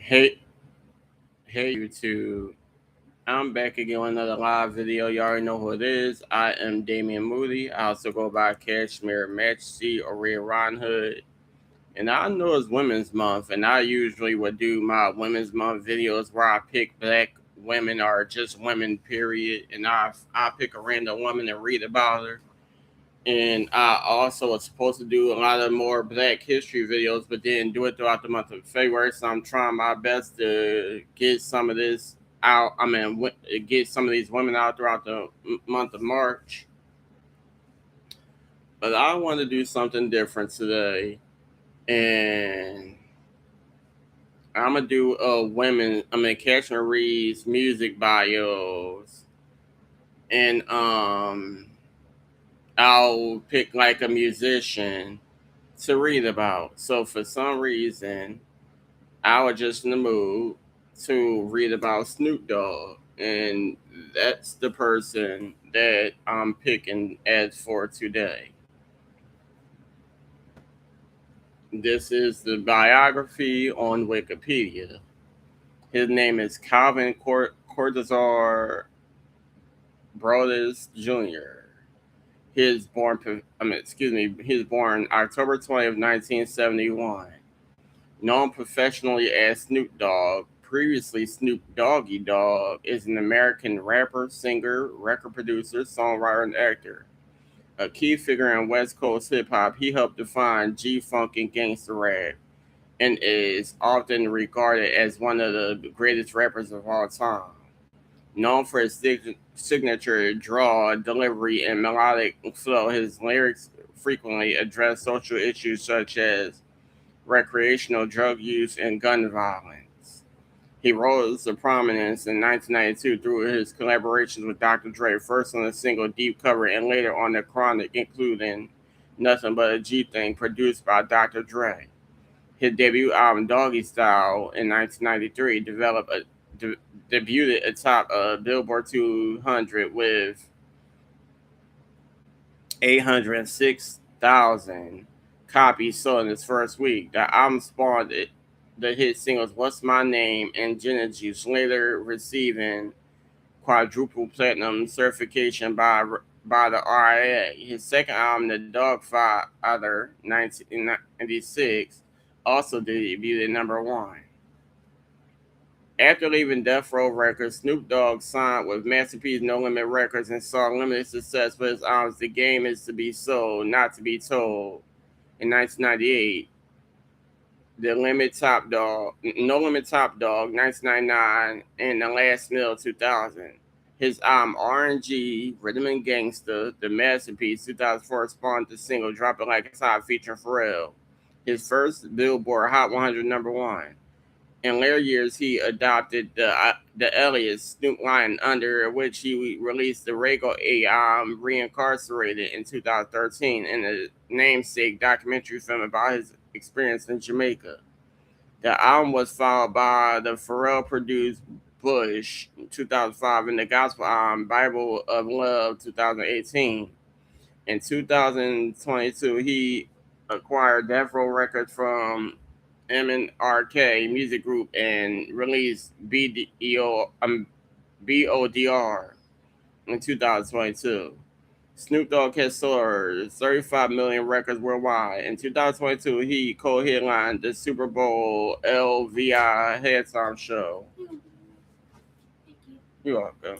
Hey, hey YouTube. I'm back again with another live video. You already know who it is. I am Damian Moody. I also go by Kashmere Majesty or Red Ron Hood. And I know it's Women's Month, and I usually would do my Women's Month videos where I pick black women or just women, period. And I pick a random woman and read about her. And I also was supposed to do a lot of more Black History videos, but didn't do it throughout the month of February. So I'm trying my best to get some of this out. Get some of these women out throughout the month of March. But I want to do something different today, and I'm gonna do women. Kashmir Reed's music bios, and I'll pick like a musician to read about. So for some reason, I was just in the mood to read about Snoop Dogg, and that's the person that I'm picking as for today. This is the biography on Wikipedia. His name is Calvin Cortazar Broadus Jr. He was born October 20th, 1971. Known professionally as Snoop Dogg, previously Snoop Doggy Dogg, is an American rapper, singer, record producer, songwriter, and actor. A key figure in West Coast hip hop, he helped define G Funk and gangster rap and is often regarded as one of the greatest rappers of all time. Known for his signature draw, delivery, and melodic flow, his lyrics frequently address social issues such as recreational drug use and gun violence. He rose to prominence in 1992 through his collaborations with Dr. Dre, first on the single Deep Cover and later on the Chronic, including Nothing But a G Thing, produced by Dr. Dre. His debut album Doggy Style in 1993 debuted atop Billboard 200 with 806,000 copies sold in its first week. The album spawned the hit singles "What's My Name" and "Gin Juice," later receiving quadruple platinum certification by the RIA. His second album, The Dogg Father, 1996, also debuted at number one. After leaving Death Row Records, Snoop Dogg signed with Masterpiece No Limit Records and saw limited success with his albums "The Game Is to Be Sold, Not to Be Told" in 1998, "The Limit Top Dog, No Limit Top Dog" 1999, and "The Last Meal" 2000. His album R&G, Rhythm and Gangsta, The Masterpiece 2004 spawned the single "Drop It Like It's Hot" featuring Pharrell, his first Billboard Hot 100 number one. In later years, he adopted the alias Snoop Lion, under which he released the Regal album Reincarcerated in 2013 and a namesake documentary film about his experience in Jamaica. The album was followed by the Pharrell-produced Bush 2005 and the gospel album Bible of Love 2018. In 2022, he acquired Death Row Records from MNRK Music Group and released BODR in 2022. Snoop Dogg has sold 35 million records worldwide. In 2022, he co-headlined the Super Bowl LVI halftime show. You're welcome.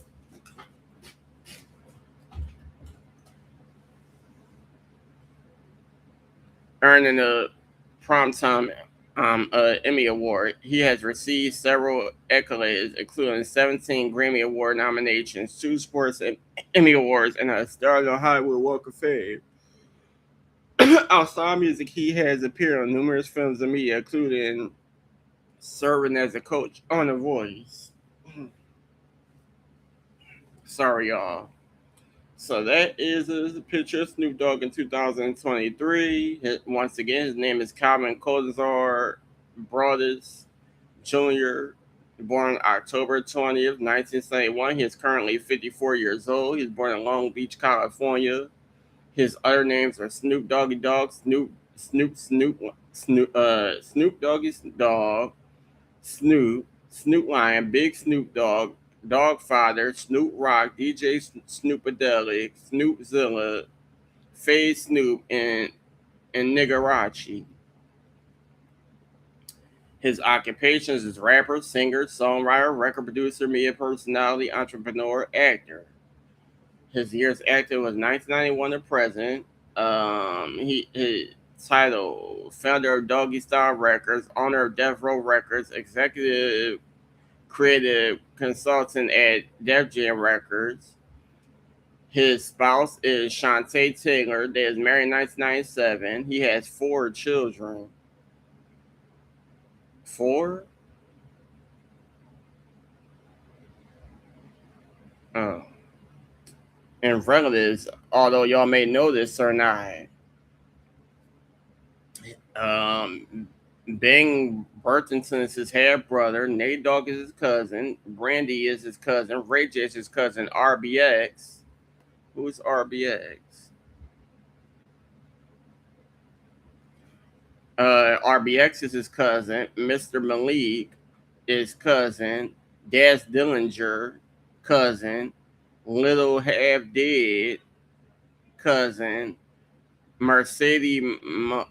Earning a primetime Emmy Award. He has received several accolades, including 17 Grammy Award nominations, two Sports and Emmy Awards, and a star on the Hollywood Walk of Fame. Outside music, he has appeared on numerous films and media, including serving as a coach on The Voice. Sorry, y'all. So that is a picture of Snoop Dogg in 2023. Once again, his name is Calvin Cozar Broadus Jr., born October 20th, 1971. He is currently 54 years old. He was born in Long Beach, California. His other names are Snoop Doggy Dogg, Snoop Doggy Dog, Snoop, Snoop Lion, Big Snoop Dogg, Dog Father, Snoop Rock, DJ Snoopadelic, Snoopzilla, Phase Snoop, and Nigarachi. His occupations is rapper, singer, songwriter, record producer, media personality, entrepreneur, actor. His years active was 1991 to present. His title: founder of Doggy Style Records, owner of Death Row Records, executive creative consultant at Def Jam Records. His spouse is Shantae Taylor. They is married in 1997. He has 4 children. 4? Oh. And relatives, although y'all may know this or not. Bing Burtonson is his half brother. Nate Dogg is his cousin. Brandy is his cousin. Ray J is his cousin. RBX. Who's RBX? RBX is his cousin. Mr. Malik is cousin. Daz Dillinger, cousin. Little Half Dead, cousin. Mercedes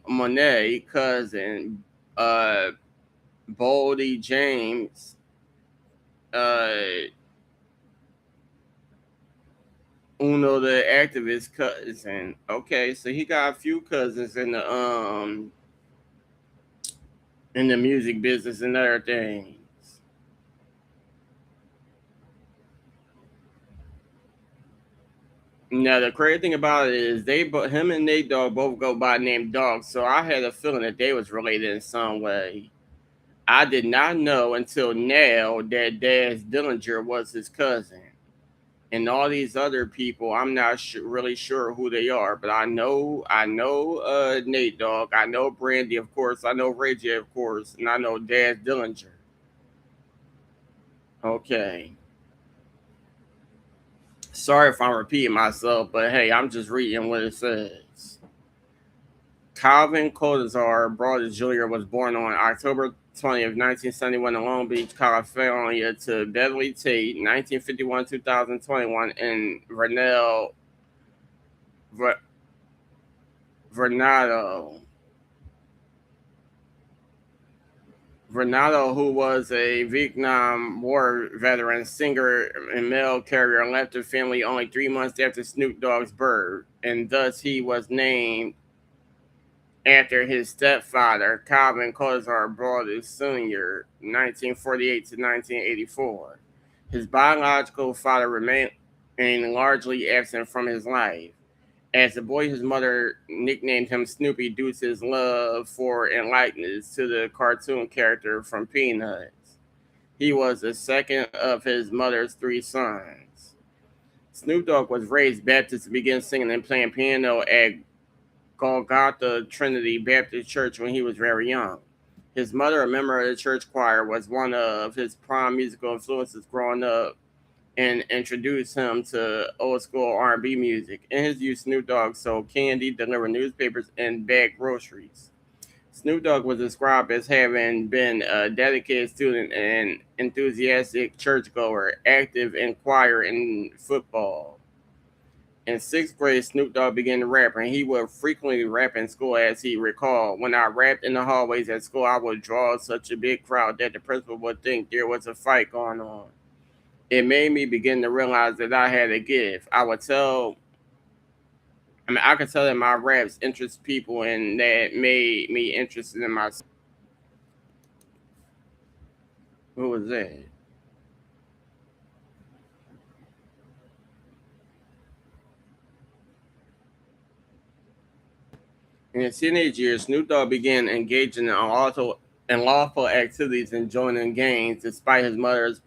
Monet, cousin. Uh, Boldy James, uh, Uno the activist cousin. Okay, so he got a few cousins in the music business and other things. Now the crazy thing about it is him and Nate Dogg both go by the name Dogg, so I had a feeling that they was related in some way. I did not know until now that Daz Dillinger was his cousin. And all these other people, I'm not really sure who they are, but I know Nate Dogg, I know Brandy, of course, I know Ray J, of course, and I know Daz Dillinger. Okay, sorry if I'm repeating myself, but hey, I'm just reading what it says. Calvin Codazar Broadus Jr. was born on October 20th, 1971 in Long Beach, California to Beverly Tate, 1951-2021, and Ver- Vernado. Vernado, who was a Vietnam War veteran, singer, and mail carrier, left the family only 3 months after Snoop Dogg's birth, and thus he was named after his stepfather, Calvin Cozar Broadus Sr., 1948 to 1984. His biological father remained largely absent from his life. As a boy, his mother nicknamed him Snoopy due to his love for and likeness to the cartoon character from Peanuts. He was the second of his mother's 3 sons. Snoop Dogg was raised Baptist to begin singing and playing piano at Golgotha Trinity Baptist Church when he was very young. His mother, a member of the church choir, was one of his prime musical influences growing up and introduced him to old school R&B music. In his youth, Snoop Dogg sold candy, delivered newspapers, and bagged groceries. Snoop Dogg was described as having been a dedicated student and enthusiastic churchgoer, active in choir and football. In 6th grade, Snoop Dogg began to rap, and he would frequently rap in school, as he recalled. When I rapped in the hallways at school, I would draw such a big crowd that the principal would think there was a fight going on. It made me begin to realize that I had a gift. I could tell that my raps interest people, and that made me interested in myself. Who was that? In his teenage years, Snoop Dogg began engaging in lawful activities and joining gangs despite his mother's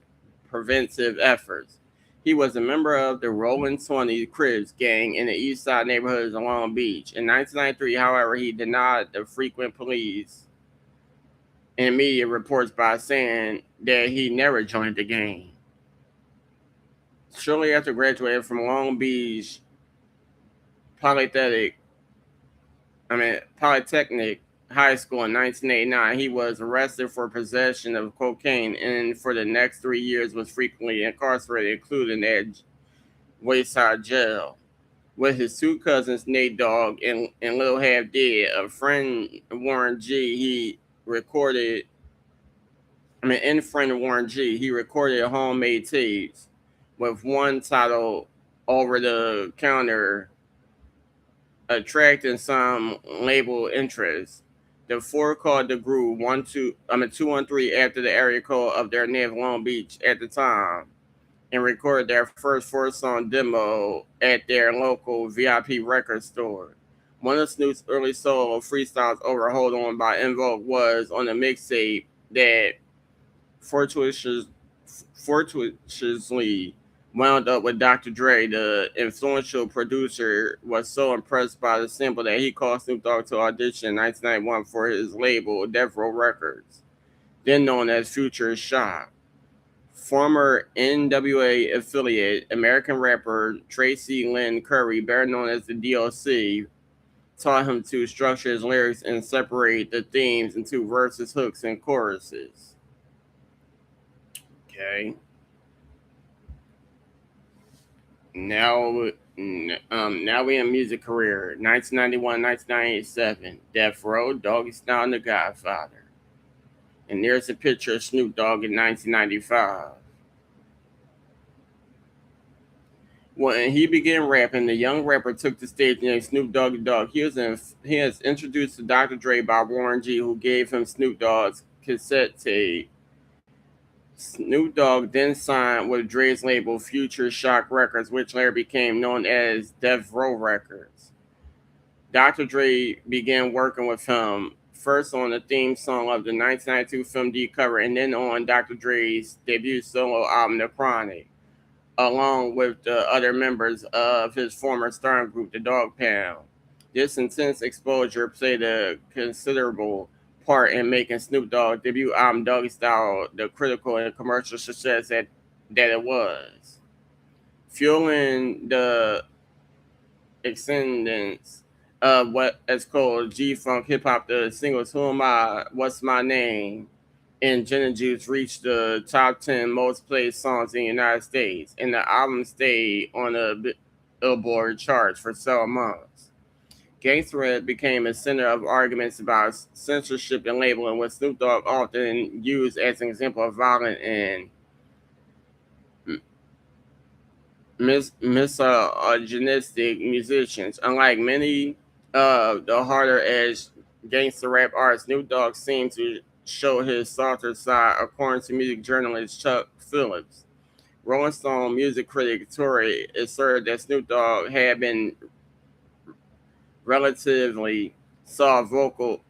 preventive efforts. He was a member of the Rolling 20 Cribs gang in the East Side neighborhoods of Long Beach. In 1993, however, he denied the frequent police and media reports by saying that he never joined the gang. Shortly after graduating from Long Beach Polytechnic, Polytechnic, high school in 1989, he was arrested for possession of cocaine and for the next 3 years was frequently incarcerated, including at Wayside Jail. With his two cousins, Nate Dogg and Lil Half Dead, a friend Warren G, recorded, in friend Warren G, he recorded homemade tapes with one titled Over the Counter, attracting some label interest. The four called the group 213 after the area code of their native Long Beach at the time and recorded their first four-song demo at their local VIP record store. One of Snoop's early solo freestyles over Hold On by Invoke was on a mixtape that fortuitous, fortuitously wound up with Dr. Dre. The influential producer was so impressed by the sample that he called Snoop Dogg to audition in 1991 for his label, Death Row Records, then known as Future Shock. Former NWA affiliate, American rapper Tracy Lynn Curry, better known as the DLC, taught him to structure his lyrics and separate the themes into verses, hooks, and choruses. Okay. Now, now we in music career. 1991, 1997. Death Row, Doggy Style, and The Godfather. And there's a picture of Snoop Dogg in 1995. When he began rapping, the young rapper took the stage named Snoop Doggy Dogg. He has introduced to Dr. Dre by Warren G, who gave him Snoop Dogg's cassette tape. Snoop Dogg then signed with Dre's label Future Shock Records, which later became known as Death Row Records. Dr. Dre began working with him first on the theme song of the 1992 film D Cover and then on Dr. Dre's debut solo album, The Chronic, along with the other members of his former starring group, the Dogg Pound. This intense exposure played a considerable part in making Snoop Dogg's debut album Doggy Style the critical and commercial success that it was. Fueling the ascendance of what is called G-Funk hip-hop, the singles Who Am I, What's My Name, and Gin and Juice reached the top 10 most played songs in the United States, and the album stayed on the Billboard charts for several months. Gangsta Rap became a center of arguments about censorship and labeling, with Snoop Dogg often used as an example of violent and misogynistic musicians. Unlike many of the harder edged gangster rap artists, Snoop Dogg seemed to show his softer side, according to music journalist Chuck Phillips. Rolling Stone music critic Tory asserted that Snoop Dogg had been relatively soft vocal.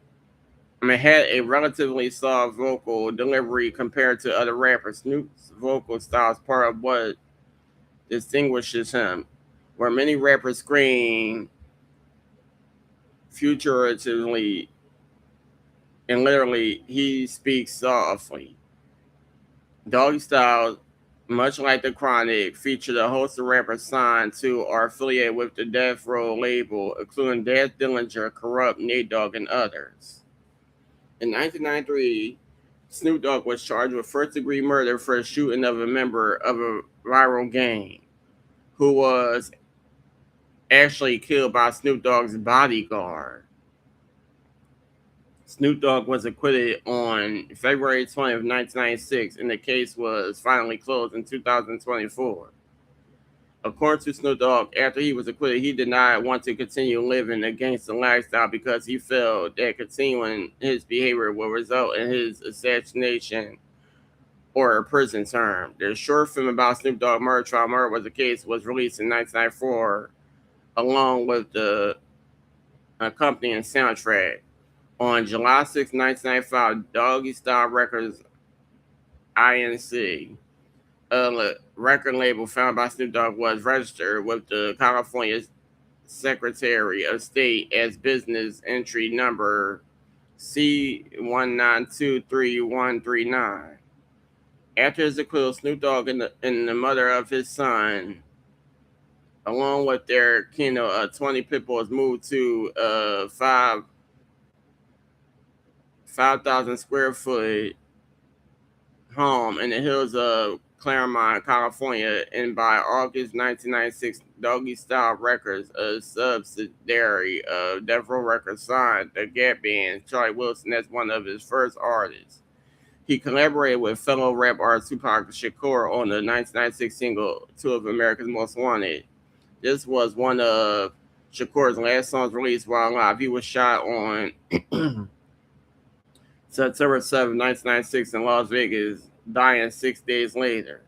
Had a relatively soft vocal delivery compared to other rappers. Snoop's vocal style is part of what distinguishes him. Where many rappers scream figuratively and literally, he speaks softly. Doggy Style, much like The Chronic, featured a host of rappers signed to or affiliated with the Death Row label, including Daz Dillinger, Corrupt, Nate Dogg, and others. In 1993, Snoop Dogg was charged with first-degree murder for the shooting of a member of a rival gang, who was actually killed by Snoop Dogg's bodyguard. Snoop Dogg was acquitted on February 20th, 1996, and the case was finally closed in 2024. According to Snoop Dogg, after he was acquitted, he did not want to continue living a gangster lifestyle because he felt that continuing his behavior would result in his assassination or a prison term. The short film about Snoop Dogg murder trial, Murder Was the Case, was released in 1994, along with the accompanying soundtrack. On July 6, 1995, Doggy Style Records Inc., a record label founded by Snoop Dogg, was registered with the California Secretary of State as business entry number C1923139. After his acquittal, Snoop Dogg and the mother of his son, along with their 20 pit bulls, moved to 5 5,000 square foot home in the hills of Claremont, California, and by August 1996, Doggy Style Records, a subsidiary of Death Row Records, signed the Gap Band, Charlie Wilson, as one of his first artists. He collaborated with fellow rap artist Tupac Shakur on the 1996 single Two of America's Most Wanted. This was one of Shakur's last songs released while alive. He was shot on September 7, 1996 in Las Vegas, dying 6 days later.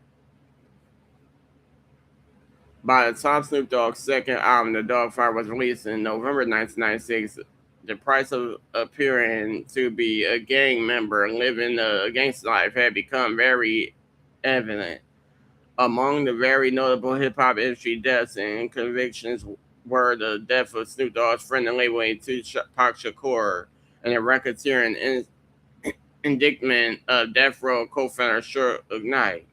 By the time Snoop Dogg's second album, The Dogg Fire, was released in November 1996, the price of appearing to be a gang member living a gangster life had become very evident. Among the very notable hip hop industry deaths and convictions were the death of Snoop Dogg's friend and label Tupac Shakur, and the racketeering indictment of Death Row co-founder Suge Knight.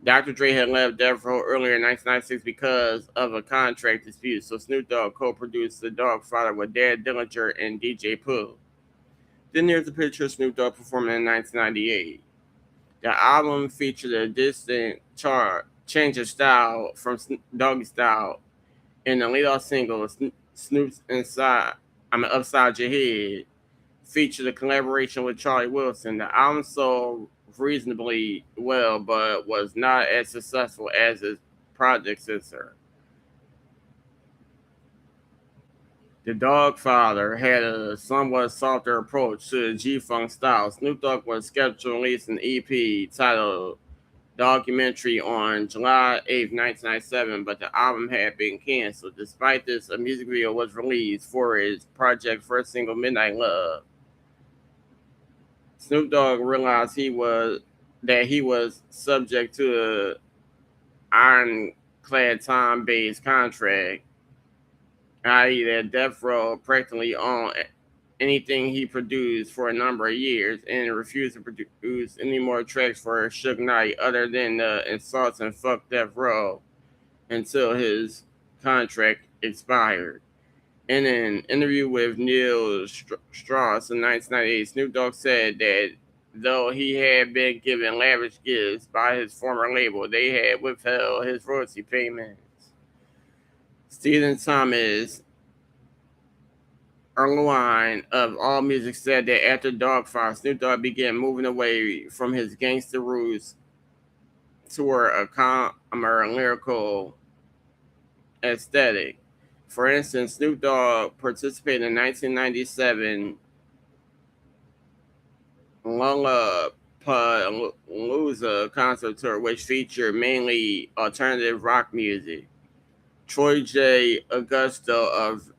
Dr. Dre had left Death Row earlier in 1996 because of a contract dispute, so Snoop Dogg co-produced The Dogg Father with Dad Dillinger and DJ Pooh. Then there's a picture of Snoop Dogg performing in 1998. The album featured a distinct change of style from Doggy Style, and the lead-off single, Snoop's Upside Your Head, featured a collaboration with Charlie Wilson. The album sold reasonably well, but was not as successful as its predecessor. The Dogg Father had a somewhat softer approach to the G-Funk style. Snoop Dogg was scheduled to release an EP titled Documentary on July 8, 1997, but the album had been canceled. Despite this, a music video was released for his project first single, Midnight Love. Snoop Dogg realized he was subject to an ironclad time-based contract, i.e., that Death Row practically owned anything he produced for a number of years and refused to produce any more tracks for Suge Knight other than the Insults and Fuck Death Row until his contract expired. In an interview with Neil Strauss in 1998, Snoop Dogg said that though he had been given lavish gifts by his former label, they had withheld his royalty payments. Stephen Thomas Erlewine of All Music said that after Dogfire, Snoop Dogg began moving away from his gangster roots toward a calmer lyrical aesthetic. For instance, Snoop Dogg participated in 1997 Lollapalooza concert tour, which featured mainly alternative rock music. Troy J. Augusto of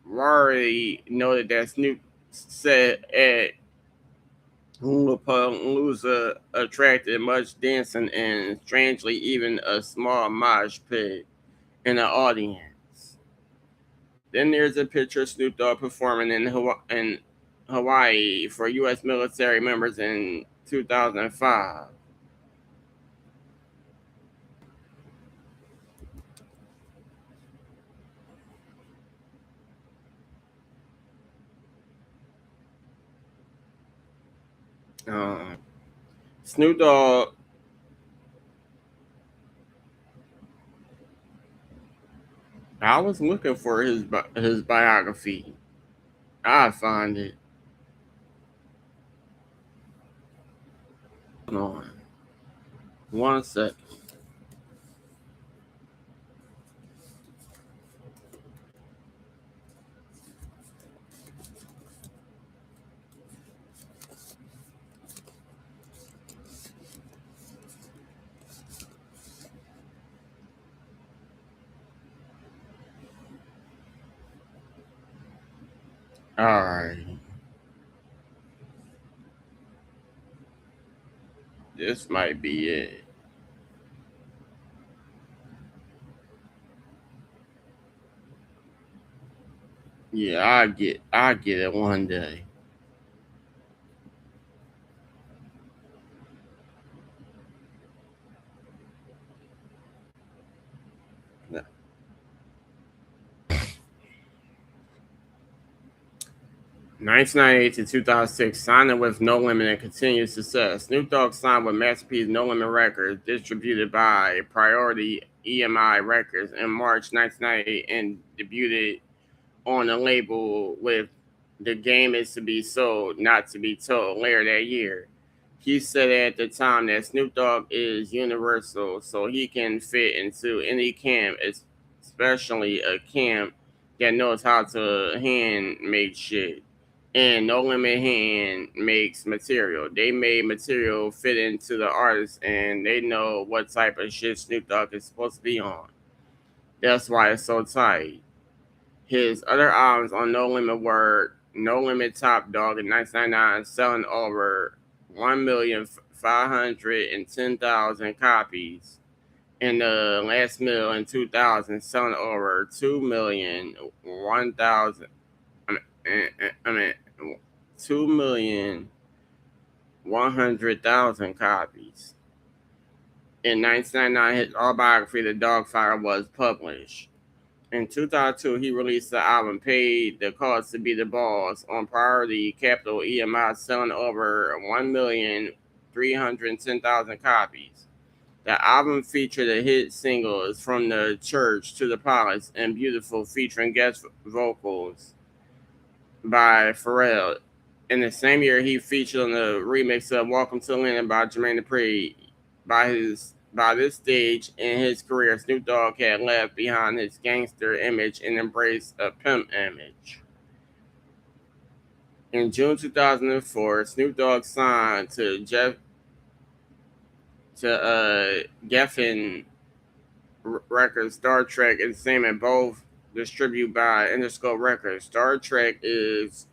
Variety noted that Snoop said at Lollapalooza attracted much dancing and, strangely, even a small mosh pit in the audience. Then there's a picture of Snoop Dogg performing in Hawaii for U.S. military members in 2005. Uh, Snoop Dogg, I was looking for his biography. I find it. Hold on 1 second. All right, this might be it. Yeah, I get it one day. 1998 to 2006, signing with No Limit and continued success. Snoop Dogg signed with Masterpiece No Limit Records, distributed by Priority EMI Records in March 1998, and debuted on the label with The Game Is to Be Sold, Not to Be Told later that year. He said at the time that Snoop Dogg is universal, so he can fit into any camp, especially a camp that knows how to hand make shit. And No Limit Hand makes material. They made material fit into the artist, and they know what type of shit Snoop Dogg is supposed to be on. That's why it's so tight. His other albums on No Limit were No Limit Top Dog in 1999, selling over 1,510,000 copies. And the Last Meal in 2000, selling over 2,001,000. I mean, 2,100,000 copies. In 1999, his autobiography, The Dogg Fire, was published. In 2002, he released the album Paid the Cost to Be the Boss on Priority Capital EMI, selling over 1,310,000 copies. The album featured the hit singles From the Church to the Palace and Beautiful, featuring guest vocals by Pharrell. In the same year, he featured on the remix of Welcome to London by Jermaine Dupri. By this stage in his career, Snoop Dogg had left behind his gangster image and embraced a pimp image. In June 2004, Snoop Dogg signed to Geffen Records, Star Trek, and Salmon, both distributed by Interscope Records. Star Trek is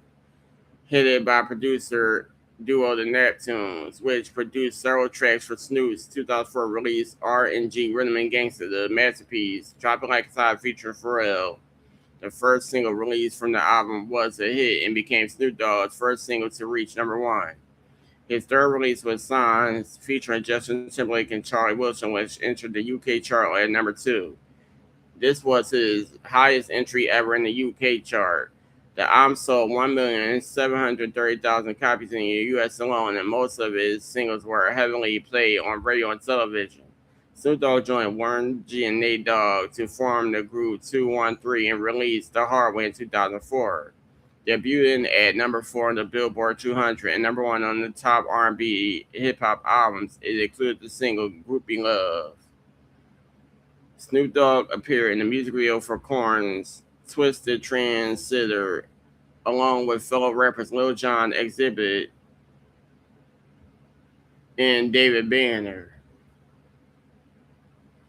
headed by producer duo The Neptunes, which produced several tracks for Snoop's 2004 release R&G Rhythm and Gangsta, the masterpiece. Drop It Like It's Hot featuring Pharrell. The first single released from the album was a hit and became Snoop Dogg's first single to reach number one. His third release was Signs, featuring Justin Timberlake and Charlie Wilson, which entered the UK chart at number two. This was his highest entry ever in the UK chart. The album sold 1,730,000 copies in the US alone, and most of his singles were heavily played on radio and television. Snoop Dogg joined Warren G and Nate Dogg to form the group 213 and released The Hard Way in 2004. Debuting at number 4 on the Billboard 200 and number 1 on the top R&B hip hop albums, it included the single "Groupie Love." Snoop Dogg appeared in the music video for Korn's "Twisted Transistor," along with fellow rappers Lil Jon, Exhibit, and David Banner.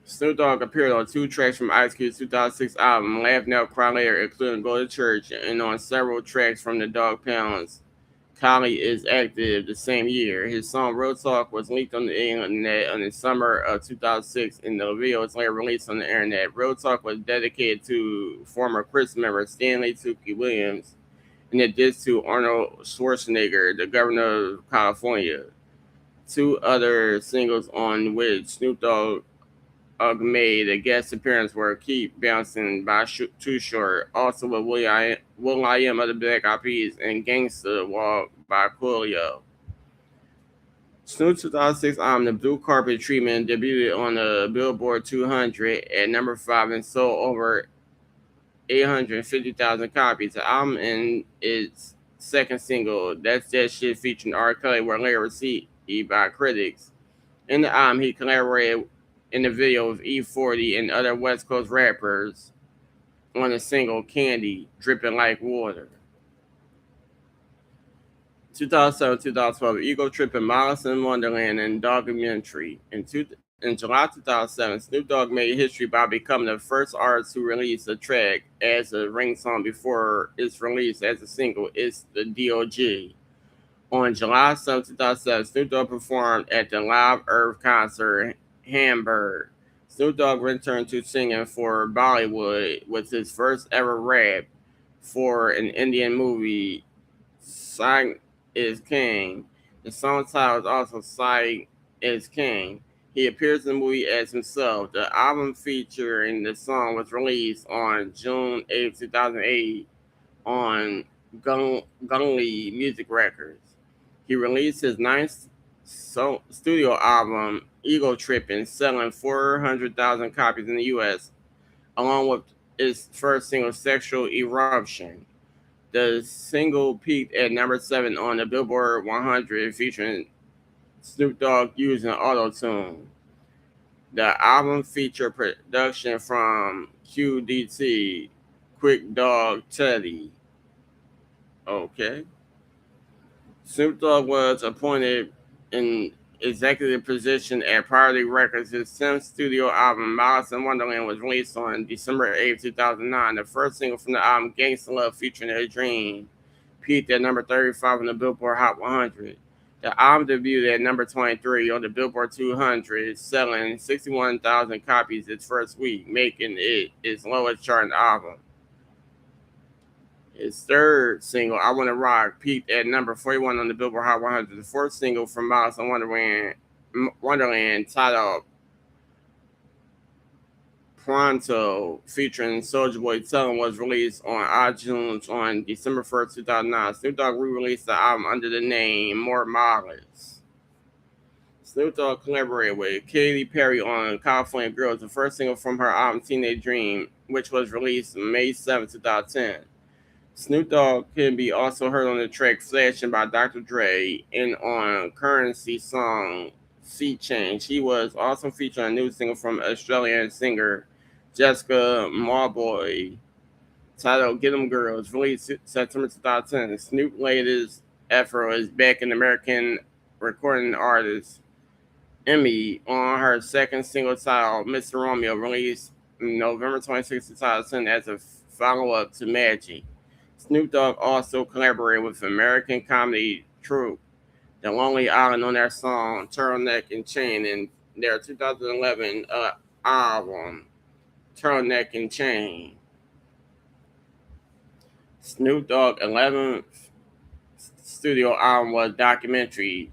Snoop Dogg appeared on 2 tracks from Ice Cube's 2006 album Laugh Now Cry Later, including Go to Church, and on several tracks from the Dogg Pound's Kali Is Active the same year. His song Real Talk was leaked on the internet in the summer of 2006, and the video was later released on the internet. Real Talk was dedicated to former Chris member Stanley Tookie Williams, and it diss to Arnold Schwarzenegger, the governor of California. 2 other singles on which Snoop Dogg made a guest appearance were "Keep Bouncing" by Too Short, also with will.i.am of the Black Eyed Peas, and "Gangsta Walk" by Coolio. Snoop's 2006 album, The Blue Carpet Treatment, debuted on the Billboard 200 at number 5 and sold over 850,000 copies. The album and its second single, That's That Shit, featuring R. Kelly, were later received by critics. In the album, he collaborated in the video with E40 and other West Coast rappers on the single "Candy, Dripping Like Water." 2007-2012, Ego Trip and Malice in Wonderland and Documentary. In July 2007, Snoop Dogg made history by becoming the first artist to release a track as a ring song before its release as a single. It's the DOG. On July 7, 2007, Snoop Dogg performed at the Live Earth concert Hamburg. Snoop Dogg returned to singing for Bollywood with his first ever rap for an Indian movie, Sai is King. The song title is also Sai is King. He appears in the movie as himself. The album featuring the song was released on June 8, 2008 on Gunley Music Records. He released his ninth studio album, Ego Trippin', selling 400,000 copies in the U.S., along with his first single, Sexual Eruption. The single peaked at number 7 on the Billboard 100, featuring Snoop Dogg using auto tune. The album featured production from QDT, Quick Dog Teddy. Okay. Snoop Dogg was appointed in executive position at Priority Records. His 10th studio album, Malice in Wonderland, was released on December 8, 2009. The first single from the album, Gangsta Love, featuring A Dream, peaked at number 35 on the Billboard Hot 100. The album debuted at number 23 on the Billboard 200, selling 61,000 copies its first week, making it its lowest charting album. His third single, I Wanna Rock, peaked at number 41 on the Billboard Hot 100. The fourth single from Miles in Wonderland, titled Pronto, featuring Soulja Boy Tellin', was released on iTunes on December 1st, 2009. Snoop Dogg re-released the album under the name More Miles. Snoop Dogg collaborated with Katy Perry on California Girls, the first single from her album Teenage Dream, which was released May 7, 2010. Snoop Dogg can be also heard on the track Flashing by Dr. Dre and on Currency song Sea Change. He was also featured on a new single from Australian singer Jessica Marboy titled Get 'em Girls, released September 2010. Snoop's latest effort is back in American recording artist Emmy on her second single titled Mr. Romeo, released November 26, 2010 as a follow-up to Magic. Snoop Dogg also collaborated with American comedy troupe The Lonely Island on their song Turtleneck and Chain in their 2011 album Turtleneck and Chain. Snoop Dogg's 11th studio album was Documentary.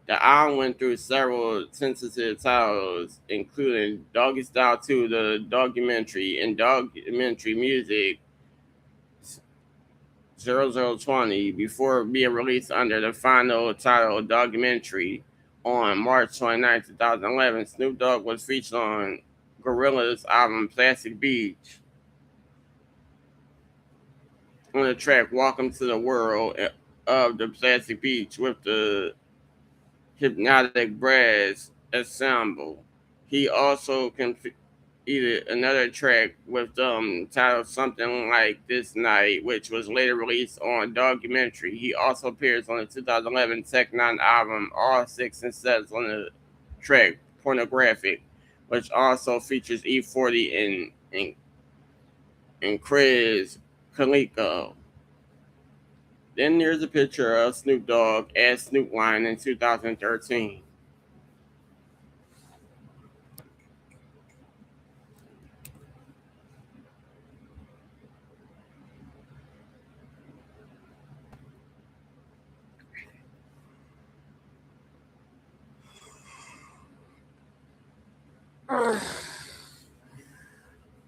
The album went through several tentative titles, including Doggy Style 2, the Documentary, and Documentary Music 0020, before being released under the final title Documentary on March 29, 2011. Snoop Dogg was featured on Gorillaz' album Plastic Beach on the track Welcome to the World of the Plastic Beach with the Hypnotic Brass Ensemble. He also completed another track with them titled Something Like This Night, which was later released on Documentary. He also appears on the 2011 Tech Nine album All Six and Sets on the track Pornographic, which also features E40 and Chris Kaliko. Then there's a picture of Snoop Dogg as Snoop Lion in 2013.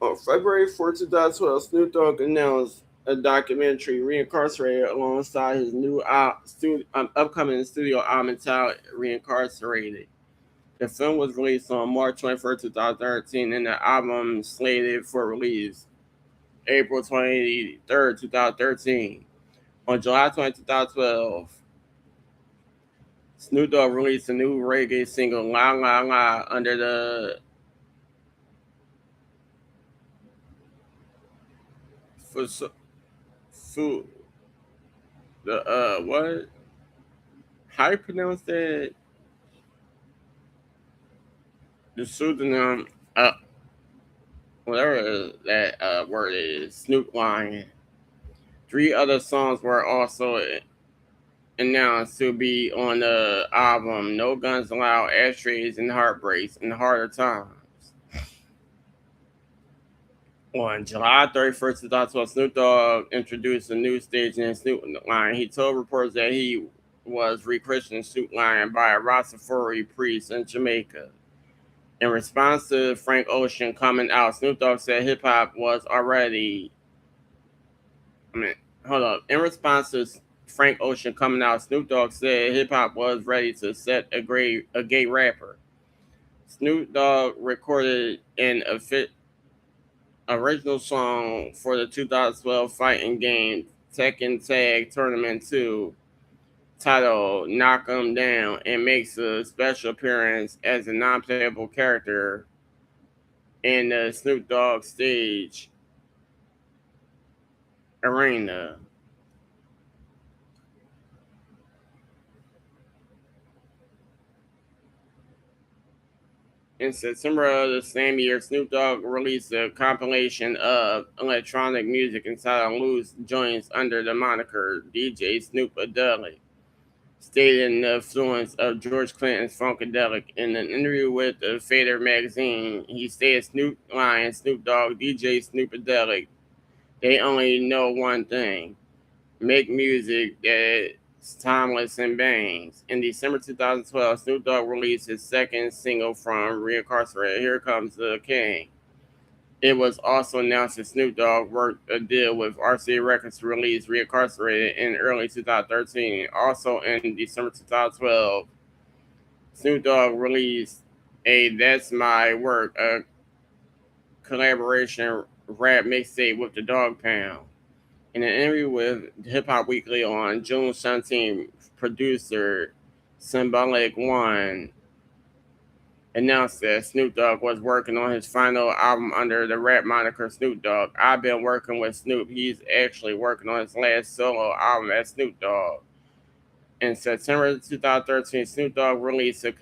On February 4th, 2012, Snoop Dogg announced a documentary Reincarcerated alongside his new upcoming studio album entitled Reincarcerated. The film was released on March 21st, 2013, and the album slated for release April 23rd, 2013. On July 2012, Snoop Dogg released a new reggae single, La La La, under the for, for the what? How you pronounce that? The pseudonym, uh, whatever that word is, Snoop Lion. Three other songs were also announced to be on the album: No Guns Allowed, Ashtrays and Heartbreaks, and Harder Times. On July 31st, 2012, Snoop Dogg introduced a new stage in Snoop Lion. He told reporters that he was rechristened Snoop Lion by a Rastafari priest in Jamaica. In response to Frank Ocean coming out, Snoop Dogg said hip hop was already I mean, hold up. In response to Frank Ocean coming out, Snoop Dogg said hip hop was ready to set a gay rapper. Snoop Dogg recorded an original song for the 2012 fighting game Tekken Tag Tournament 2 titled Knock 'em Down and makes a special appearance as a non playable character in the Snoop Dogg stage arena. In September of the same year, Snoop Dogg released a compilation of electronic music entitled Loose Joints under the moniker DJ Snoopadelic, stating the influence of George Clinton's Funkadelic. In an interview with the Fader magazine, he stated Snoop Lion, Snoop Dogg, DJ Snoopadelic, they only know one thing: make music that's timeless and bangs. In December 2012, Snoop Dogg released his second single from Reincarcerated, Here Comes the King. It was also announced that Snoop Dogg worked a deal with RCA Records to release Reincarcerated in early 2013. Also in December 2012, Snoop Dogg released a That's My Work, a collaboration rap mixtape with the Dog Pound. In an interview with Hip Hop Weekly on June 17th, producer Symbolic One announced that Snoop Dogg was working on his final album under the rap moniker Snoop Dogg. I've been working with Snoop. He's actually working on his last solo album as Snoop Dogg. In September 2013, Snoop Dogg released a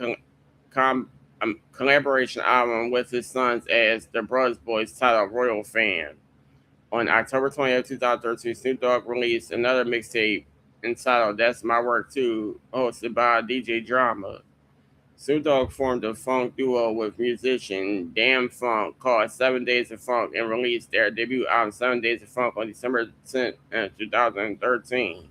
collaboration album with his sons as the Brothers Boys titled Royal Fan. On October 20th, 2013, Snoop Dogg released another mixtape entitled That's My Work Too, hosted by DJ Drama. Snoop Dogg formed a funk duo with musician Damn Funk called 7 Days of Funk and released their debut album 7 Days of Funk on December 10th, 2013.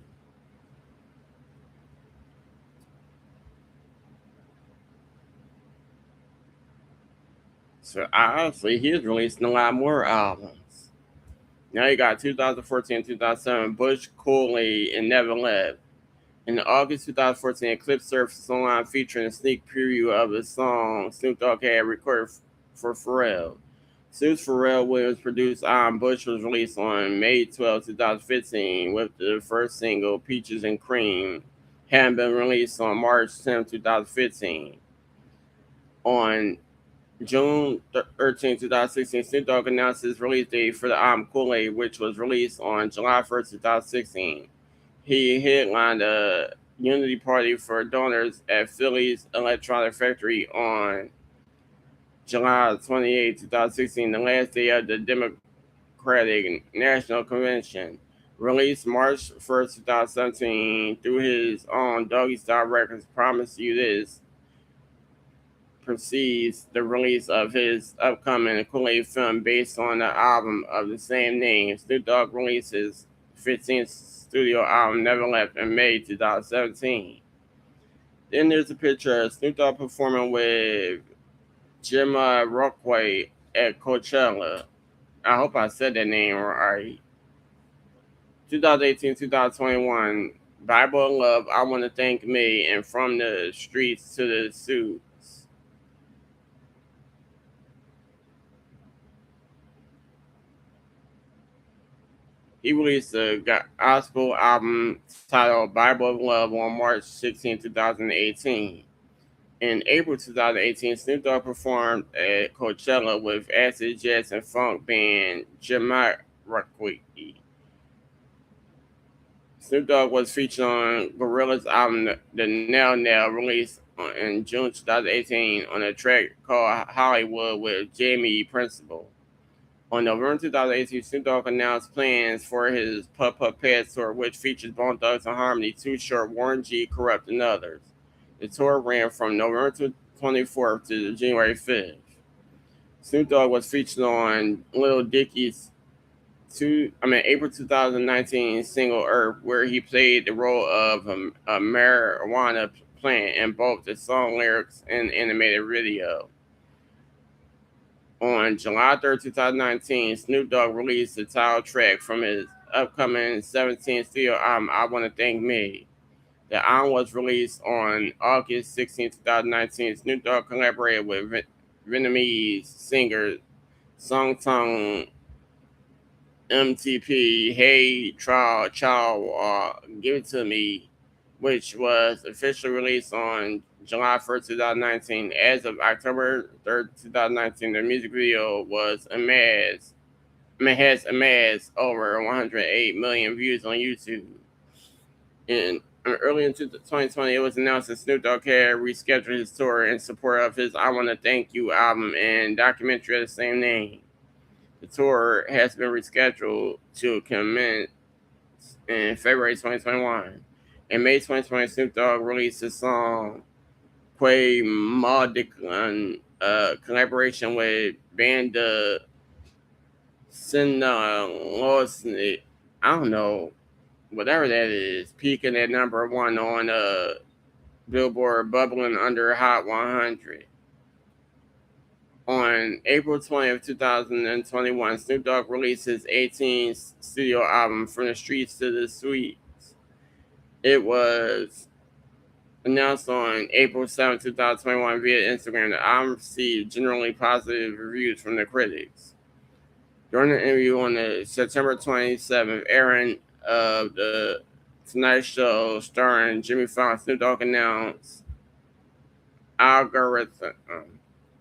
So honestly, he's releasing a lot more albums. Now you got 2014 2007, Bush, Cooley, and Never Left. In August 2014, a clip surfaced online featuring a sneak preview of the song Snoop Dogg had recorded for Pharrell. Snoop's Pharrell Williams produced album Bush was released on May 12, 2015, with the first single, Peaches and Cream, having been released on March 10, 2015. On June 13, 2016, Snoop Dogg announced his release date for the album Kool-Aid, which was released on July 1st, 2016. He headlined a Unity Party for Donors at Philly's Electronic Factory on July 28, 2016, the last day of the Democratic National Convention. Released March 1st, 2017, through his own Doggy Style Records, Promise You This precedes the release of his upcoming Kool-Aid film based on the album of the same name. Snoop Dogg released his 15th studio album Never Left in May 2017. Then there's a picture of Snoop Dogg performing with Gemma Rockway at Coachella. I hope I said that name right. 2018, 2021, Bible and Love, I Want to Thank Me, and From the Streets to the Suits. He released a gospel album titled Bible of Love on March 16, 2018. In April 2018, Snoop Dogg performed at Coachella with acid jazz and funk band Jamiroquai. Snoop Dogg was featured on Gorillaz' album The Now Now, released in June 2018 on a track called Hollywood with Jamie Principle. On November 2018, Snoop Dogg announced plans for his Puff Puff Pass tour, which features Bone Thugs and Harmony, Too Short, Warren G, Corrupt, and others. The tour ran from November 24th to January 5th. Snoop Dogg was featured on Lil Dicky's April 2019 single Earth, where he played the role of a marijuana plant in both the song lyrics and animated video. On July 3rd, 2019, Snoop Dogg released the title track from his upcoming 17th studio album, I Want to Thank Me. The album was released on August 16, 2019. Snoop Dogg collaborated with Vietnamese singer Song Tong MTP Hey Trow Chow Give It To Me, which was officially released on July 1st, 2019. As of October 3rd, 2019, the music video has amassed over 108 million views on YouTube. In early in 2020, it was announced that Snoop Dogg had rescheduled his tour in support of his "I Want to Thank You" album and documentary of the same name. The tour has been rescheduled to commence in February 2021. In May 2020, Snoop Dogg released his song "Quay Maudican," collaboration with band Sin I don't know, whatever that is, peaking at number one on Billboard, bubbling under Hot 100. On April 20th, 2021, Snoop Dogg released his 18th studio album, From the Streets to the Suites. It was announced on April 7th, 2021 via Instagram. The album received generally positive reviews from the critics. During the interview on the September 27th airing of the Tonight Show starring Jimmy Fallon, Snoop Dogg announced Algorithm.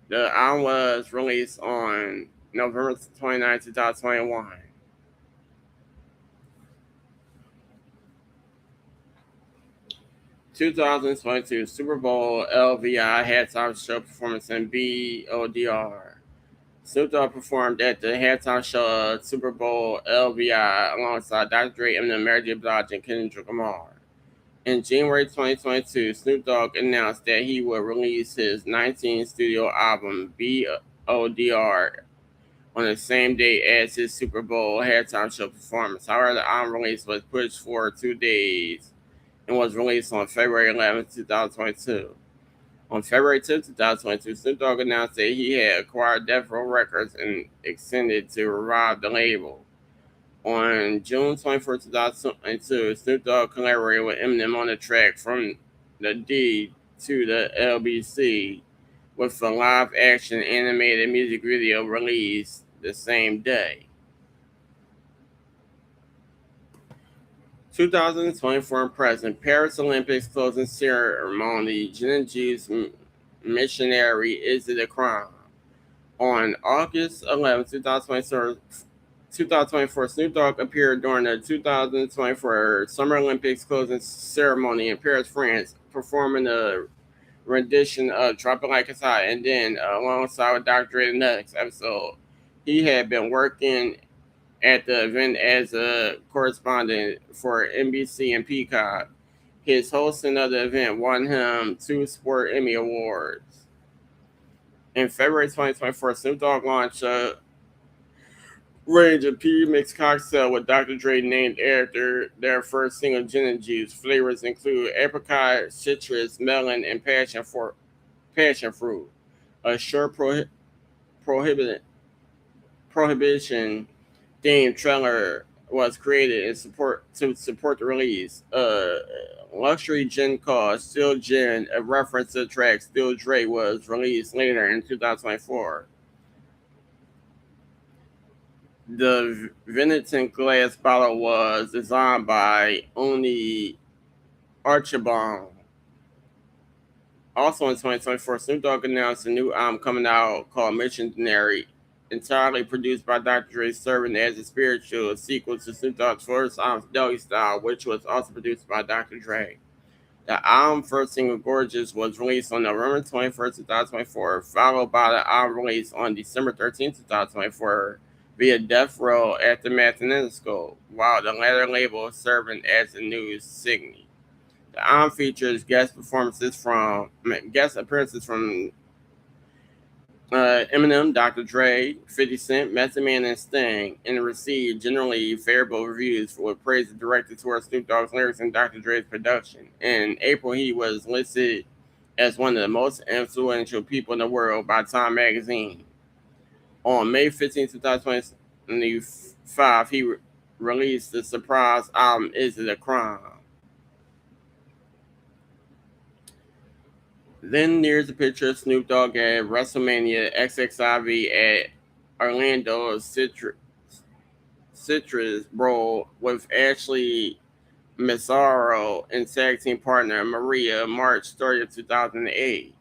The album was released on November 29th, 2021. 2022 Super Bowl LVI halftime show performance in BODR. Snoop Dogg performed at the halftime show of Super Bowl LVI alongside Dr. Dre, Eminem, Mary J. Blige, and Kendrick Lamar. In January 2022, Snoop Dogg announced that he would release his 19th studio album, BODR, on the same day as his Super Bowl halftime show performance. However, the album release was pushed for 2 days and was released on February 11th, 2022. On February 10th, 2022, Snoop Dogg announced that he had acquired Death Row Records and extended to revive the label. On June 21st, 2022, Snoop Dogg collaborated with Eminem on the track From the D to the LBC, with a live-action animated music video released the same day. 2024 and present, Paris Olympics closing ceremony, Gin and Juice missionary, is it a crime? On August 11th, 2024, Snoop Dogg appeared during the 2024 Summer Olympics closing ceremony in Paris, France, performing a rendition of Drop It Like It's Hot, and then alongside with Dr. Dre the next episode. He had been working at the event as a correspondent for NBC and Peacock. His hosting of the event won him 2 Sport Emmy Awards. In February 2024, Snoop Dogg launched a range of P-Mix cocktail with Dr. Dre named after their first single, Gin and Juice. Flavors include apricot, citrus, melon, and passion fruit. A short prohibition themed trailer was created to support the release. Luxury gin called Still Gin, a reference to the track Still Dre, was released later in 2024. The Venetian glass bottle was designed by Oni Archibald. Also in 2024, Snoop Dogg announced a new album coming out called Missionary, entirely produced by Dr. Dre, serving as a spiritual sequel to Snoop Dogg's first album, Doggy Style, which was also produced by Dr. Dre. The album's first single, Gorgeous, was released on November 21st, 2024, followed by the album release on December 13th, 2024, via Death Row Aftermath and Interscope, while the latter label serving as the news signal. The album features guest appearances from Eminem, Dr. Dre, 50 Cent, Method Man, and Sting, and received generally favorable reviews with praise directed towards Snoop Dogg's lyrics and Dr. Dre's production. In April, he was listed as one of the most influential people in the world by Time magazine. On May 15, 2025, released the surprise album Is It a Crime? Then there's a picture of Snoop Dogg at WrestleMania XXIV at Orlando Citrus Bowl with Ashley Massaro and tag team partner Maria March 30th, 2008.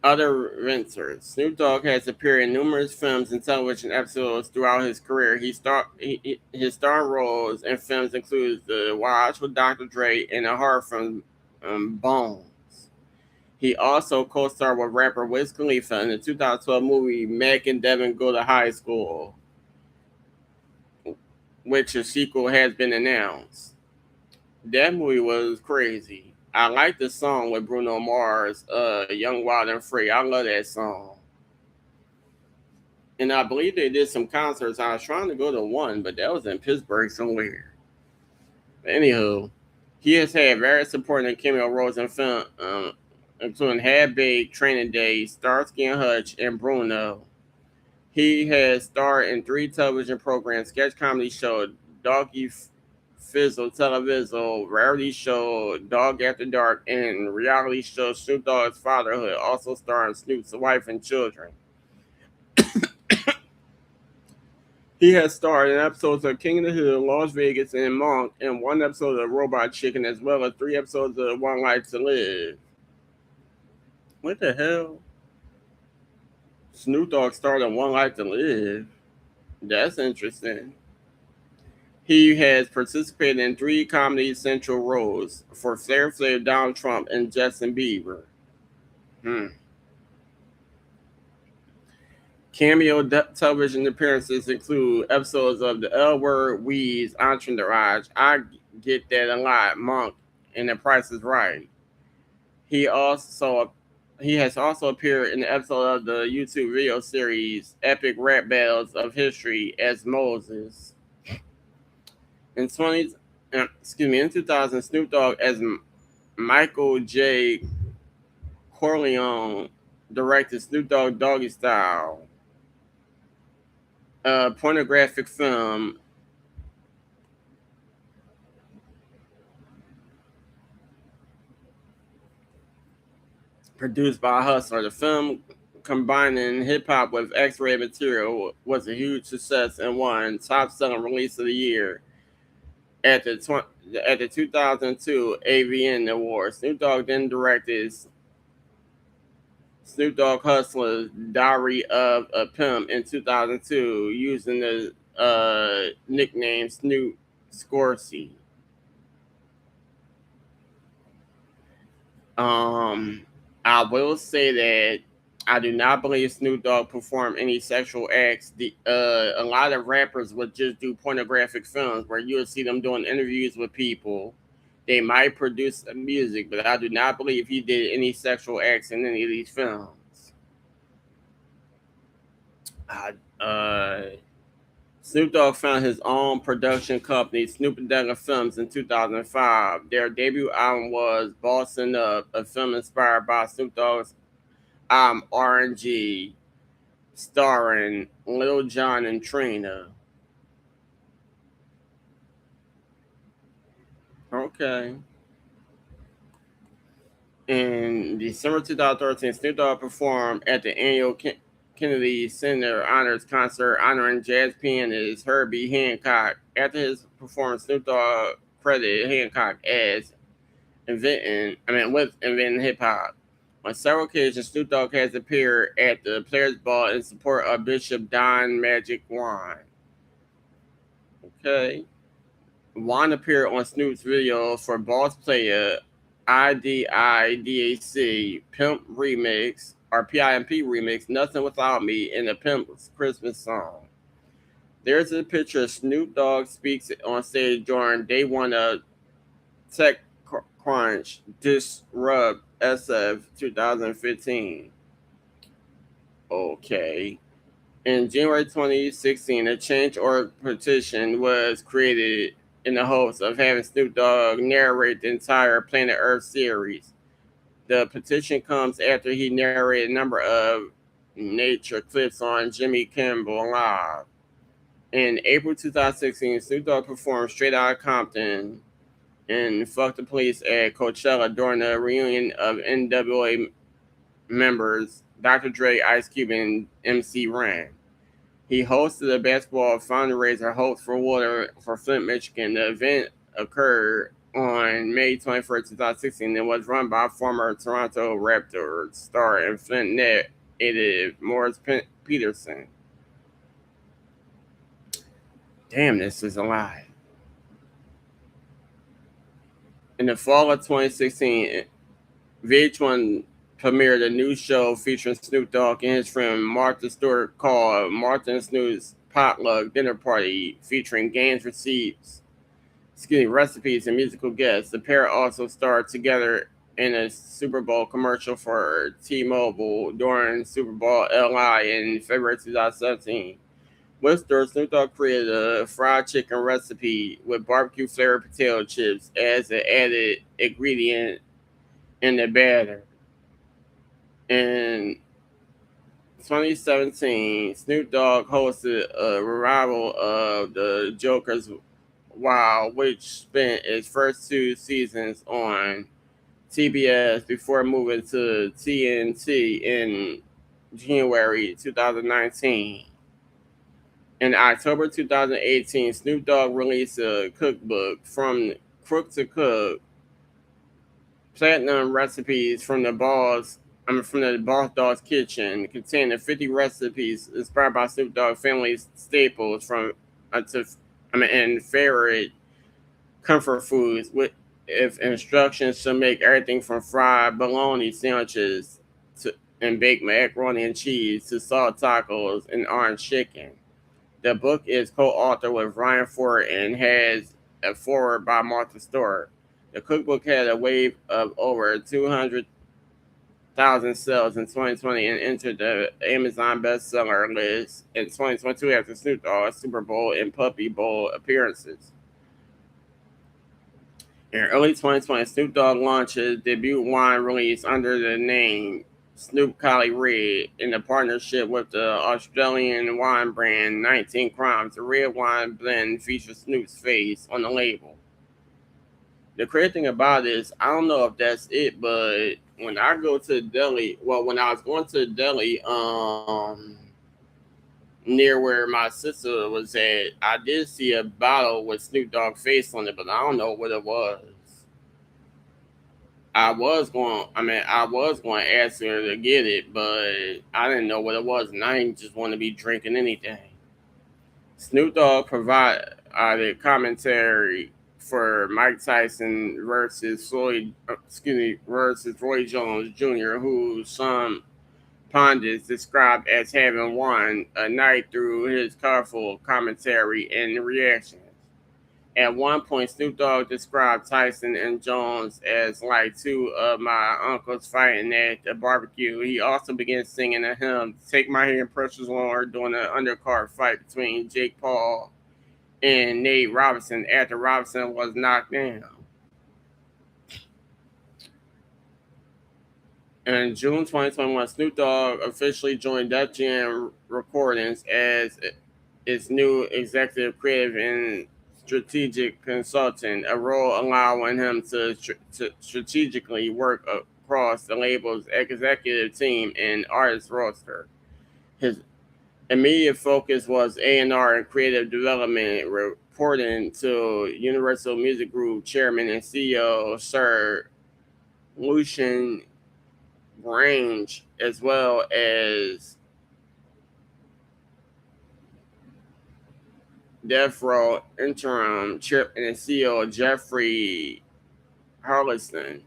Other renters. Snoop Dogg has appeared in numerous films and television episodes throughout his career. His star roles in films include The Watch with Dr. Dre and a horror film, Bones. He also co-starred with rapper Wiz Khalifa in the 2012 movie Mac and Devin Go to High School, which a sequel has been announced. That movie was crazy. I like the song with Bruno Mars, Young, Wild, and Free. I love that song. And I believe they did some concerts. I was trying to go to one, but that was in Pittsburgh somewhere. Anywho, he has had various supporting cameo roles in film, including Had Baked, Training Day, Starsky and Hutch, and Bruno. He has starred in 3 television programs: sketch comedy show Doggy Fizzle Televiso, reality show Dogg After Dark, and reality show Snoop Dogg's Fatherhood, also starring Snoop's wife and children. He has starred in episodes of King of the Hill, Las Vegas, and Monk, and 1 episode of Robot Chicken, as well as 3 episodes of One Life to Live. What the hell? Snoop Dogg starred in One Life to Live. That's interesting. He has participated in 3 Comedy Central roles for Flair Flav, Donald Trump, and Justin Bieber. Hmm. Cameo television appearances include episodes of The L Word, Weeds, Entourage, I Get That a Lot, Monk, and The Price is Right. He also he has also appeared in the episode of the YouTube video series Epic Rap Battles of History as Moses. In 20, in 2000, Snoop Dogg as Michael J. Corleone directed Snoop Dogg Doggy Style, a pornographic film produced by Hustler. The film, combining hip hop with X-rated material, was a huge success and won top selling release of the year at the 2002 AVN Awards. Snoop Dogg then directed Snoop Dogg Hustler's Diary of a Pimp in 2002, using the nickname Snoop Scorsese. Um, I will say that I do not believe Snoop Dogg performed any sexual acts. A lot of rappers would just do pornographic films where you would see them doing interviews with people. They might produce music, but I do not believe he did any sexual acts in any of these films. Uh, Snoop Dogg founded his own production company, Snoop and Dogg Films, in 2005. Their debut album was Boston Up, a film inspired by Snoop Dogg's RNG, starring Lil Jon and Trina. Okay. In December 2013, Snoop Dogg performed at the annual Kennedy Center Honors Concert honoring jazz pianist Herbie Hancock. After his performance, Snoop Dogg credited Hancock as with inventing hip hop. On several occasions, Snoop Dogg has appeared at the Players Ball in support of Bishop Don Magic Wine. Okay. Wine appeared on Snoop's video for Boss Player IDIDAC Pimp Remix or PIMP Remix, Nothing Without Me, in the Pimp's Christmas song. There's a picture of Snoop Dogg speaks on stage during day 1 of Tech Crunch Disrupt SF 2015. Okay. In January 2016, a change.org petition was created in the hopes of having Snoop Dogg narrate the entire Planet Earth series. The petition comes after he narrated a number of nature clips on Jimmy Kimmel Live. In April 2016, Snoop Dogg performed Straight Outta Compton and Fuck the Police at Coachella during the reunion of NWA members Dr. Dre, Ice Cube, and MC Ren. He hosted a basketball fundraiser, Hope for Water, for Flint, Michigan. The event occurred on May 21st, 2016, and was run by former Toronto Raptors star and Flint native Morris Peterson. Damn, this is a lie. In the fall of 2016, VH1 premiered a new show featuring Snoop Dogg and his friend Martha Stewart called Martha and Snoop's Potluck Dinner Party, featuring games, recipes, and musical guests. The pair also starred together in a Super Bowl commercial for T-Mobile during Super Bowl LI in February 2017. With Stewart, Snoop Dogg created a fried chicken recipe with barbecue flavored potato chips as an added ingredient in the batter. In 2017, Snoop Dogg hosted a revival of The Joker's Wild, which spent its first two seasons on TBS before moving to TNT in January 2019. In October 2018, Snoop Dogg released a cookbook, From Crook to Cook, platinum recipes from the Boss Dogg's kitchen, containing 50 recipes inspired by Snoop Dogg family's staples and favorite comfort foods, with if instructions to make everything from fried bologna sandwiches and baked macaroni and cheese to salt tacos and orange chicken. The book is co-authored with Ryan Ford and has a foreword by Martha Stewart. The cookbook had a wave of over 200,000 sales in 2020 and entered the Amazon bestseller list in 2022 after Snoop Dogg's Super Bowl and Puppy Bowl appearances. In early 2020, Snoop Dogg launched his debut wine release under the name Snoop Collie Red in a partnership with the Australian wine brand 19 Crimes. The red wine blend features Snoop's face on the label. The crazy thing about it is, I don't know if that's it, but when I go to the deli, when I was going to the deli, near where my sister was at, I did see a bottle with Snoop Dogg face on it, but I don't know what it was. I was going to ask her to get it, but I didn't know what it was, and I didn't just want to be drinking anything. Snoop Dogg provided commentary for Mike Tyson versus Roy Jones Jr., who some pundits described as having won a night through his colorful commentary and reactions. At one point, Snoop Dogg described Tyson and Jones as like two of my uncles fighting at the barbecue. He also began singing a hymn, Take My Hand, Precious Lord, during an undercard fight between Jake Paul and Nate Robinson after Robinson was knocked down. In June 2021, Snoop Dogg officially joined Def Jam Recordings as its new executive creative and strategic consultant, a role allowing him to strategically work across the label's executive team and artist roster. His immediate focus was A&R and creative development, reporting to Universal Music Group chairman and CEO Sir Lucian Grange, as well as Death Row interim chairman and CEO Jeffrey Harlison.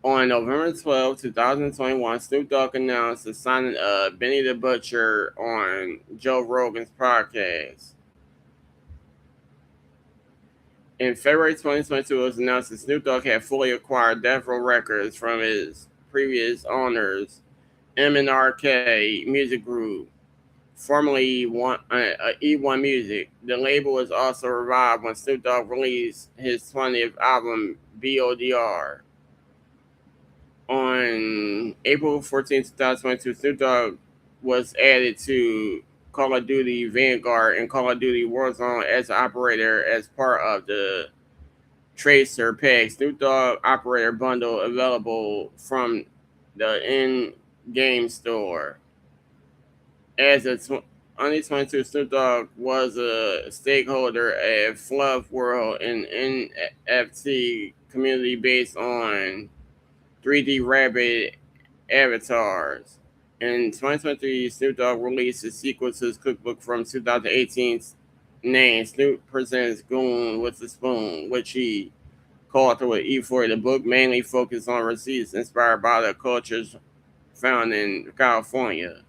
On November 12, 2021, Snoop Dogg announced the signing of Benny the Butcher on Joe Rogan's podcast. In February 2022, it was announced that Snoop Dogg had fully acquired Death Row Records from his previous owners, M&RK Music Group, formerly E1 Music. The label was also revived when Snoop Dogg released his 20th album, BODR. On April 14, 2022, Snoop Dogg was added to Call of Duty Vanguard and Call of Duty Warzone as an operator as part of the Tracer Pack Snoop Dogg Operator Bundle available from the in-game store. As a only 22, Snoop Dogg was a stakeholder at Fluff World, an NFT community based on 3D Rabbit avatars. In 2023, Snoop Dogg released a sequel to his cookbook from 2018's name, Snoop Presents Goon with a Spoon, which he co-authored with E4. The book mainly focused on receipts inspired by the cultures found in California.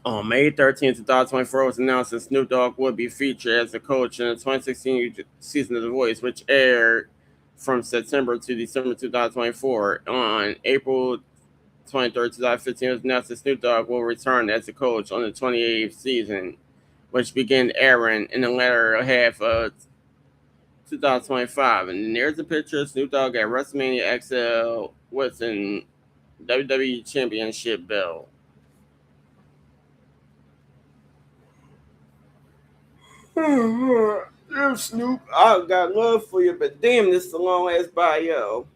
On May 13th, 2024, it was announced that Snoop Dogg would be featured as a coach in the 2016 season of The Voice, which aired from September to December 2024. On April 23rd, 2015, it was announced that Snoop Dogg will return as a coach on the 28th season, which began airing in the latter half of 2025. And there's a picture of Snoop Dogg at WrestleMania XL with an WWE Championship belt. Damn, Snoop, I got love for you, but damn, this is a long ass bio.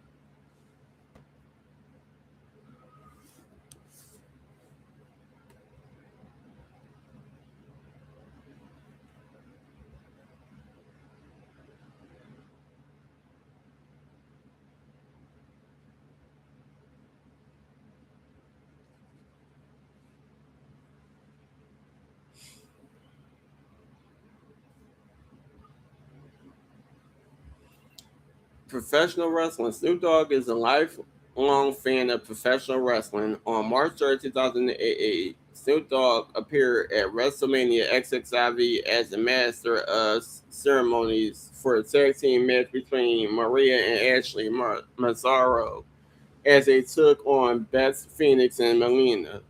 Professional wrestling. Snoop Dogg is a lifelong fan of professional wrestling. On March 3rd, 2008, Snoop Dogg appeared at WrestleMania XXIV as the master of ceremonies for a tag team match between Maria and Ashley Mazzaro as they took on Beth Phoenix and Melina.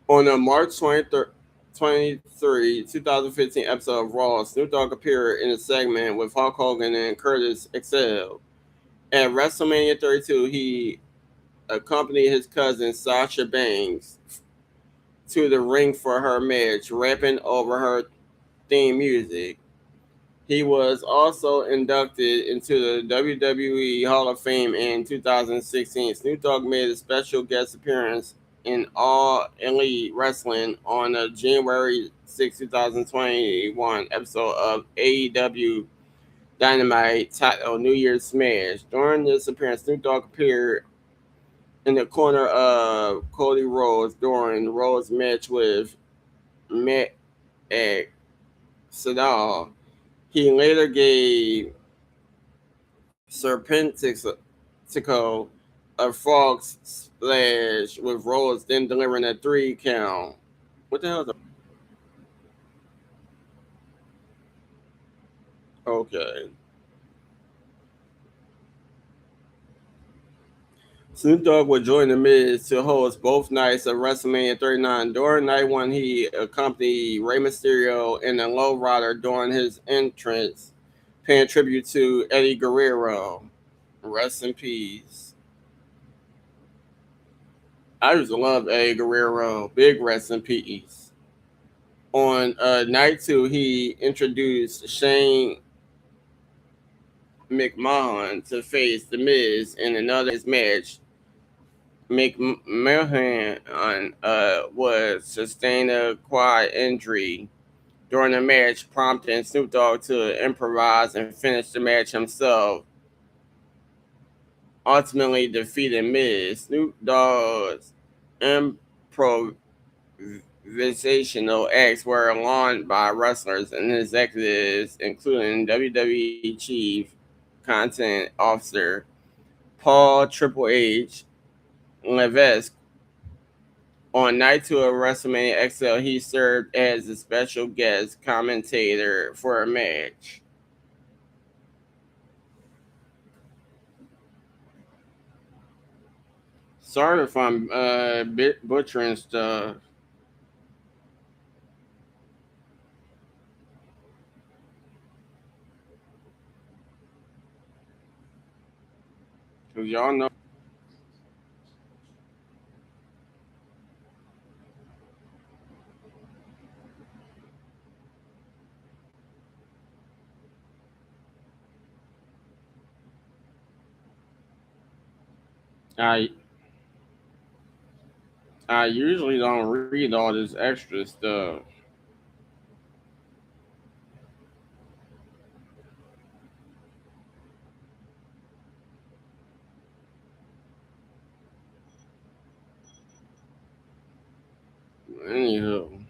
On the March 23, 2015 episode of Raw, Snoop Dogg appeared in a segment with Hulk Hogan and Curtis Axel. At WrestleMania 32, he accompanied his cousin Sasha Banks to the ring for her match, rapping over her theme music. He was also inducted into the WWE Hall of Fame in 2016. Snoop Dogg made a special guest appearance in All Elite Wrestling on the January 6, 2021 episode of AEW Dynamite titled New Year's Smash. During this appearance, Snoop Dogg appeared in the corner of Cody Rhodes during Rhodes' match with Matt Sydal. He later gave Serpentico a frog splash with Rhodes, then delivering a 3 count. What the hell is that? Okay. Snoop Dogg would join The Miz to host both nights of WrestleMania 39. During night one, he accompanied Rey Mysterio and the Low Rider during his entrance, paying tribute to Eddie Guerrero. Rest in peace. I used to love Eddie Guerrero. Big rest in peace. On night two, he introduced Shane McMahon to face The Miz in another match. McMahon was sustained a quad injury during the match, prompting Snoop Dogg to improvise and finish the match himself, ultimately defeating Miz. Snoop Dogg's improvisational acts were launched by wrestlers and executives, including WWE Chief Content Officer Paul Triple H Levesque. On night two of WrestleMania XL, he served as a special guest commentator for a match. Sorry if I'm butchering stuff, because y'all know I I usually don't read all this extra stuff. Anywho,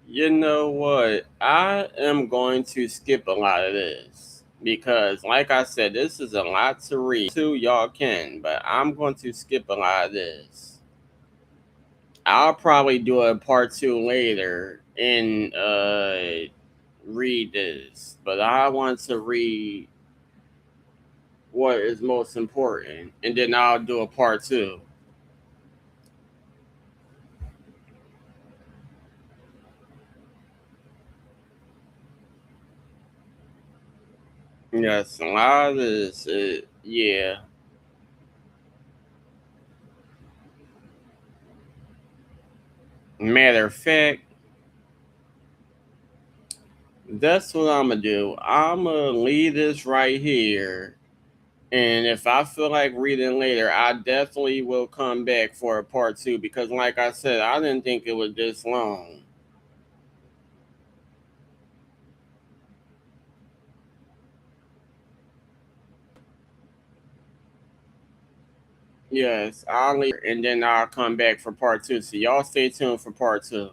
you know what? I am going to skip a lot of this because, like I said, this is a lot to read. Too, y'all can, but I'm going to skip a lot of this. I'll probably do a part two later and read this, but I want to read what is most important, and then I'll do a part two. Yes, a lot of this, yeah. Matter of fact, that's what I'm gonna do. I'm gonna leave this right here, and if I feel like reading later, I definitely will come back for a part two because, like I said, I didn't think it was this long. Yes, I'll leave and then I'll come back for part two. So y'all stay tuned for part two.